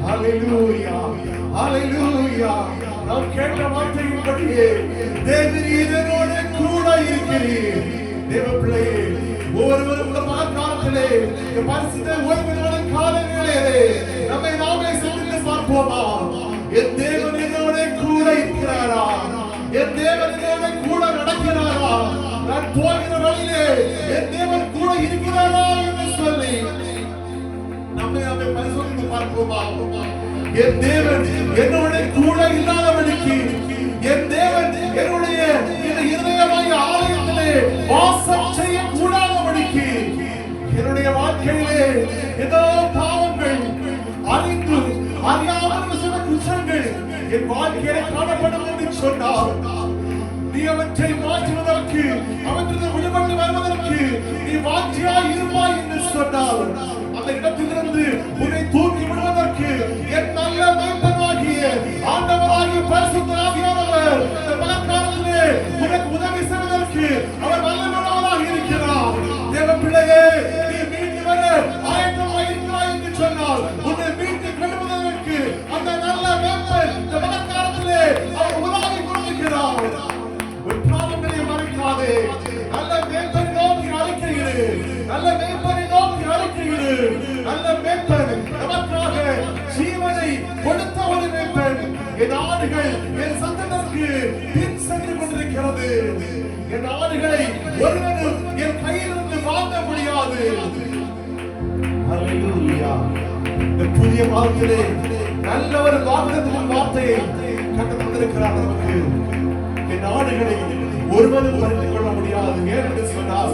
Hallelujah. Hallelujah. Now கேட்ட வார்த்தையை வார்த்தையின்படியே தேவரீரனோடு கூட இருக்கிறீர். தேவ பிள்ளையே, ஒவ்வொருவரும் காலத்திலே பரிசுத்த ஓய்வு நாளின் காலங்களிலே நம்மை நாமே சிந்தித்து பார்ப்போமா? என் தேவன் என்னோட கூட இருக்கிறாரா? என் தேவன் என்னோட கூட நடக்கிறாரா? நான் போகிற வழியிலே என் தேவன் கூட இருக்கிறாரா என்று சொல்லி நம்மை பரிசோதித்து பார்ப்போமா? என் தேவன் என்னோட கூட இல்லாதவனுக்கு, என் தேவன் என்னுடைய இந்த இருதயமாகிய ஆலயத்திலே வாசம் செய்ய கூடாதவனுக்கு, என்னுடைய வாழ்க்கையிலே ஏதோ பாவங்கள், அறிந்து அறியாமல் சில குற்றங்கள் என் வாழ்க்கையிலே காணப்படும் என்று சொன்னார். நீ அவற்றை மாற்றுவதற்கு, அவற்றிலிருந்து விடுபட்டு வருவதற்கு நீ வாஞ்சியாய் இருப்பாய் என்று சொன்னார். அந்த இடத்திலிருந்து உன்னை தூக்கி விடுவதற்கு என் நல்ல மேய்ப்பனாகிய ஆண்டவராகிய பரிசுத்த ஆவியானவர் இந்த பலகாலத்திலே உனக்கு உதவி செய்வதற்கு அவர் வல்லவராக இருக்கிறார். தேவ பிள்ளையே, நீ மீண்டு வர ஆயத்தமாய் இருக்கிறாய் என்று சொன்னால் உன்னை மீட்டு கொள்வதற்கு அந்த நல்ல மேய்ப்பன் இந்த பலகாலத்திலே அவர் உதவி கொண்டிருக்கிறார். உன் பாவங்களை மறைக்காதே. நல்ல மேய்ப்பனை நோக்கி அழைக்கிறேன், நல்ல மேய்ப்பனை நோக்கி அழைக்கிறேன். நல்ல மேய்ப்பன் நமக்காக ஜீவனை கொடுத்த ஒரு மேய்ப்பன். என் ஆடுகள் என் சத்தத்திற்கு பின் சென்று கொண்டிருக்கிறது. என் ஆடுகளை ஒருவனும் என் கையிலிருந்து வாங்க முடியாது. ஹல்லேலூயா. இந்த புதிய மாதத்திலே நல்ல ஒரு வார்த்தையை கற்றுத் தந்திருக்கிறார் நமக்கு. என் ஆடுகளை ஒருவனும் பறித்துக் கொள்ள முடியாது. ஏன் என்று சொன்னால்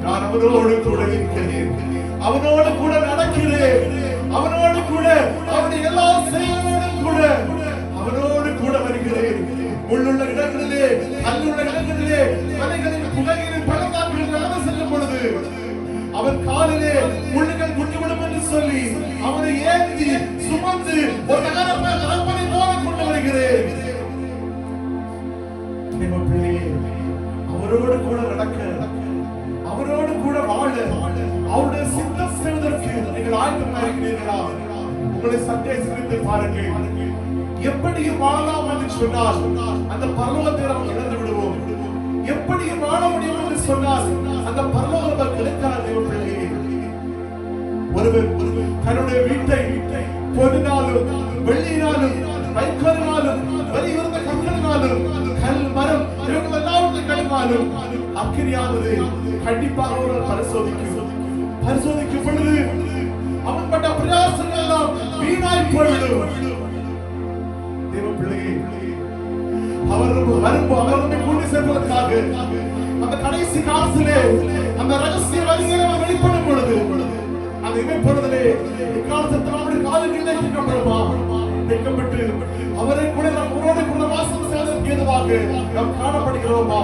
நான் அவனோடு கூட இருக்கிறேன், அவனோடு கூட நடக்கிறேன், அவனோடு கூட அவனுடைய எல்லா செயல்களோடும் கூட அவனோடு கூட வருகிறேன். முள்ளுள்ள இடங்களிலே, கல்லுள்ள இடங்களிலே, மலைகளின் புகையிலும் பள்ளத்தாக்குகளில் நடந்து செல்லும் பொழுது அவன் காலிலே முள்ளுகள் குட்டிவிடும் என்று சொல்லி அவனை ஏந்தி சுமந்து ஒரு நகரப்பனை போல கொண்டு வருகிறேன். அவரோடு கூட நடக்க, அவரோடு கூட வாழ, அவருடைய சித்தம் செய்வதற்கு நீங்கள் ஆயத்தமாக இருக்கிறீர்களா? உங்களை சற்றே சிந்தித்து பாருங்கள். எப்படியும் வாழலாம் என்று சொன்னால் அந்த பரலோகத்தை நாம் இழந்து விடுவோம். எப்படியும் வாழ முடியும் என்று சொன்னால் அந்த பரலோகம் கிடைக்காது. ஒருவர் தன்னுடைய வீட்டை பொன்னினாலும் வெள்ளியினாலும் வைக்கோலினாலும் வலியுறுந்த கற்களினாலும் கல் மரம் இவர்கள் எல்லாவற்றையும் கழிவாலும் அக்கினியானது கண்டிப்பாக அவர்கள் பரிசோதிக்கும் பொழுது அவன் பட்ட பிரயாசங்கள் எல்லாம் வீணாய் போய்விடும். தேவ பிள்ளையே, அவர்களை கூட்டி சேர்ப்பதற்காக அந்த கடைசி காலத்திலே அந்த ரகசிய வழிகளை வெளிப்படும் பொழுது அந்த இமைப்பொழுதிலே இக்காலத்தில் அவருடைய காதுகள் நீக்கப்பட்டு அவரை கூட நாம் உன்னோடு கூட வாசம் செய்வதற்கு ஏதுவாக நாம் காணப்படுகிறோமா?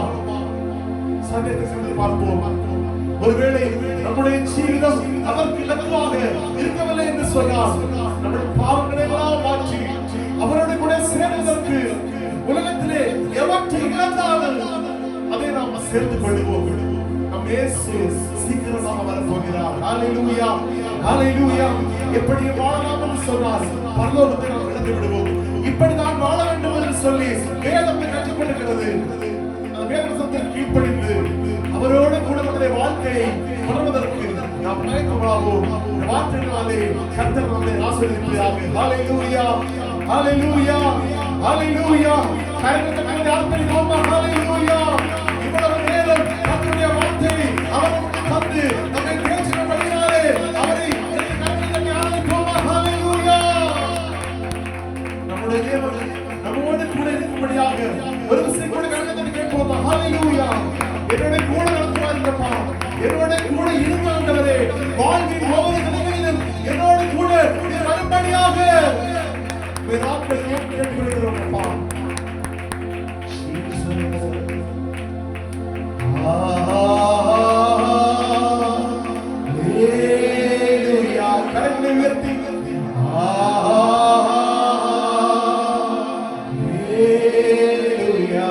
சந்தேகத்தை சென்று பார்ப்போம். ஒருவேளை நம்முடைய ஜீவிதம் அதற்கு இலக்குவாக இருக்கவில்லை என்று சொன்னால் நம்முடைய பாவங்களை எல்லாம் மாற்றி அவரோடு கூட சேர்வதற்கு உலகத்திலே எவற்றை இழந்தாலும் அதை நாம் சேர்ந்து கொள்வோம். நம் இயேசு சீக்கிரமாக வரப்போகிறார். ஹல்லேலூயா, ஹல்லேலூயா. எப்படி வாழலாம் என்று சொன்னால் பரலோகத்தை நாம் இழந்து விடுவோம். இப்படிதான் வாழ வேண்டும் என்று சொல்லி வேதம் கற்றுக் கொடுக்கிறது. அந்த வேதத்திற்கு கீழ்ப்படிந்து அவரோடு கூட நம்முடைய வாழ்க்கையை தொடர்வதற்கு நாம் நினைக்கவாகும். வார்த்தைகளாலே கர்த்தர் நம்மை ஆசீர்வதிப்பாராக. ஹல்லேலூயா, ஹல்லேலூயா, ஹல்லேலூயா. கர்த்தரை ஆராதிப்போம். ஹல்லேலூயா. இவ்வளவு நேரம் கர்த்தருடைய வார்த்தையை அவருக்கு தந்து நம்மை பேசினபடியாலே அவரை கர்த்தரை ஆராதிப்போம். ஹல்லேலூயா. நம்முடைய தேவன் நம்மோடு கூட இருக்கும்படியாக ஒரு விஷயம் கூட கர்த்தரை கேட்போம். ஹல்லேலூயா. என்னோட கூட நடத்துவாருங்கப்பா, என்னோட கூட இருங்க ஆண்டவரே. வாழ்வின் ஒவ்வொரு நிலைகளிலும் என்னோட கூட வரும்படியாக நாட்கள் கேட்டுக்கொள்கிறோம்ப்பா. ஹல்லேலூயா. கரங்களை உயர்த்தி ஹல்லேலூயா.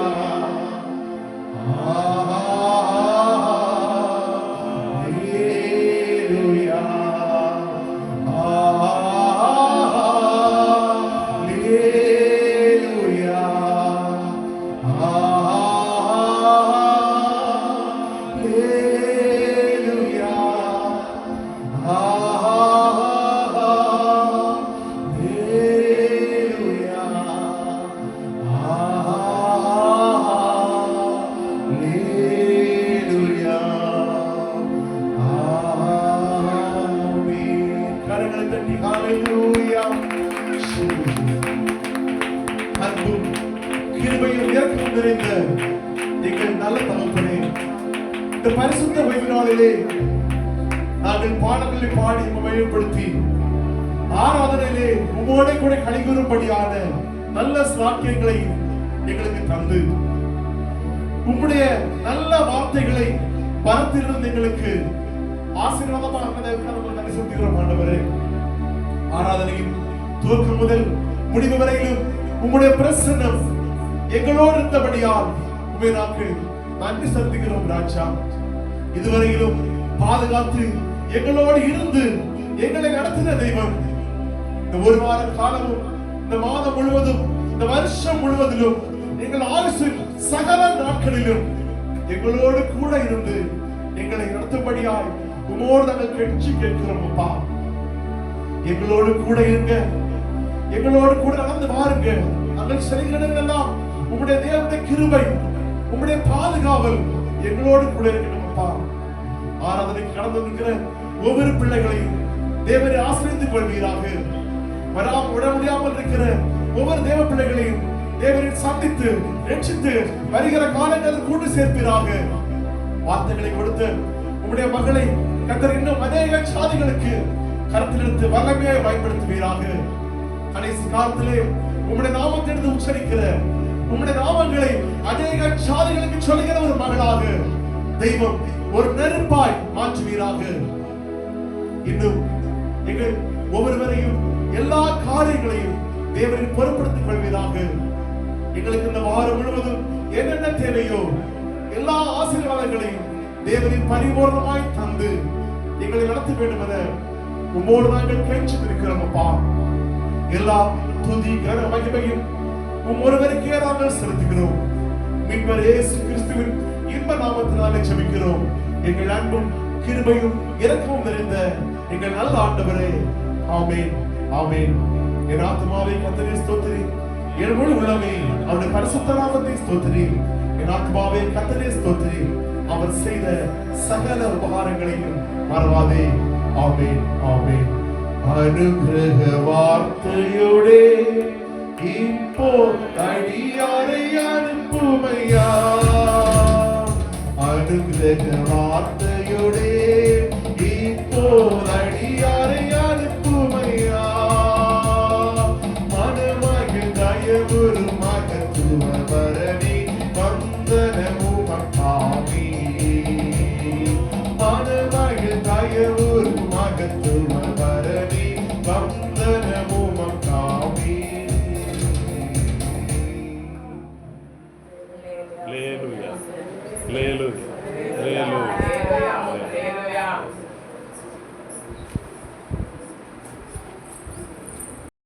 Hallelujah. நிறைந்த எங்கள் நல்ல தகப்பனே, இந்த பரிசுத்த ஓய்வு நாளிலே நாங்கள் பாடங்களை பாடி மகிமைப்படுத்தி ஆராதனையிலே உம்மோட கூட கலிகூறும்படியான நல்ல சாக்கியங்களை எங்களுக்கு தந்து உம்முடைய நல்ல வார்த்தைகளை பரத்திலிருந்து எங்களுக்கு ஆசீர்வாதமாக நன்றி செலுத்துகிறோம் ஆண்டவரே. ஆராதனையின் துவக்கம் முதல் முடிவு வரையிலும் உம்முடைய பிரசன்னம் எங்களோடு இருந்தபடியால் உம்மை நாங்கள் நன்றி செலுத்துகிறோம் ராஜா. இதுவரையிலும் பாதுகாத்து எங்களோடு இருந்து எங்களை நடத்தின தெய்வம், இந்த ஒரு வார காலமும் இந்த மாதம் முழுவதும் இந்த வருஷம் முழுவதிலும் எங்கள் ஆயுசின் சகல நாட்களிலும் எங்களோடு கூட இருந்து எங்களை நடத்தும்படியாய் உமோடு நாங்கள் கெஞ்சி கேட்கிறோம் அப்பா. எங்களோடு கூட இருங்க, எங்களோடு கூட நடந்து பாருங்க. நாங்கள் செல்கிறதெல்லாம் உம்முடைய தேவனுடைய கிருபை, உம்முடைய பாதுகாவல் எங்களோடு கூட இருக்கணும் அப்பா. ஆராதனைக்கு கடந்து நிற்கிற ஒவ்வொரு பிள்ளைகளையும் தேவனை ஆசிரியத்துக் கொள்வீராக. விட முடியாமல் இருக்கிற ஒவ்வொரு தேவ பிள்ளைகளையும் தேவனை சந்தித்து ரட்சித்து வருகிற காலங்களில் கூட்டு சேர்ப்பீராக. வார்த்தைகளை கொடுத்து உம்முடைய மகளை கர்த்தர் இன்னும் அநேக சாதிகளுக்கு கருத்தில் எடுத்து வல்லமையை பயன்படுத்துவீராக. கடைசி காலத்திலே உம்முடைய நாமத்தை எடுத்து உச்சரிக்கிற உம்முடைய நாமங்களை அநேக சாதிகளுக்கு சொல்லுகிற ஒரு மகளாக தெய்வம் ஒரு நெருப்பாய் மாற்றுவீராக. இன்னும் எங்கள் ஒவ்வொருவரையும் எல்லா காரியங்களையும் தேவனின் பொறுப்படுத்திக் கொள்வீராக. எங்களுக்கு இந்த வாரம் முழுவதும் என்னென்ன தேவையோ எல்லா ஆசீர்வாதங்களையும் தேவனின் பரிபூர்ணமாய் தந்து எங்களை நடத்த வேண்டும் என உம்மோடு நாங்கள் கெஞ்சி இருக்கிறோம் அப்பா. எல்லா துதி கன மகிமையும் ஒருவருக்கே நாங்கள் செலுத்துகிறோம். மீட்பர் இயேசு கிறிஸ்துவின் இன்ப நாமத்தினாலே ஜெபிக்கிறோம். எங்கள் அன்பும் கிருபையும் இரக்கமும் நிறைந்த எங்கள் நல்ல ஆண்டவரே, ஆமென் ஆமென். என் ஆத்துமாவை கர்த்தரை ஸ்தோத்திரி, என் முழு உள்ளமே அவருடைய பரிசுத்த நாமத்தை ஸ்தோத்திரி. என் ஆத்துமாவை கர்த்தரை ஸ்தோத்திரி, அவர் செய்த சகல உபகாரங்களையும் மறவாதே. ஆமென் ஆமென். அனுகிரக வார்த்தையோடே இப்போ அடியாரை அனுப்புமையா. அனுகிரக வார்த்தையோடே இப்போ அடியாரை அனுப்புமையா. மனமகிழ் தயவுரு மகத்துவ பரணி வந்தனமும் அக்காமி. மனமகிழ் தயவுரு மகத்துவ பரணி வந்தனமும் அக்காமி. Hallelujah. Hallelujah.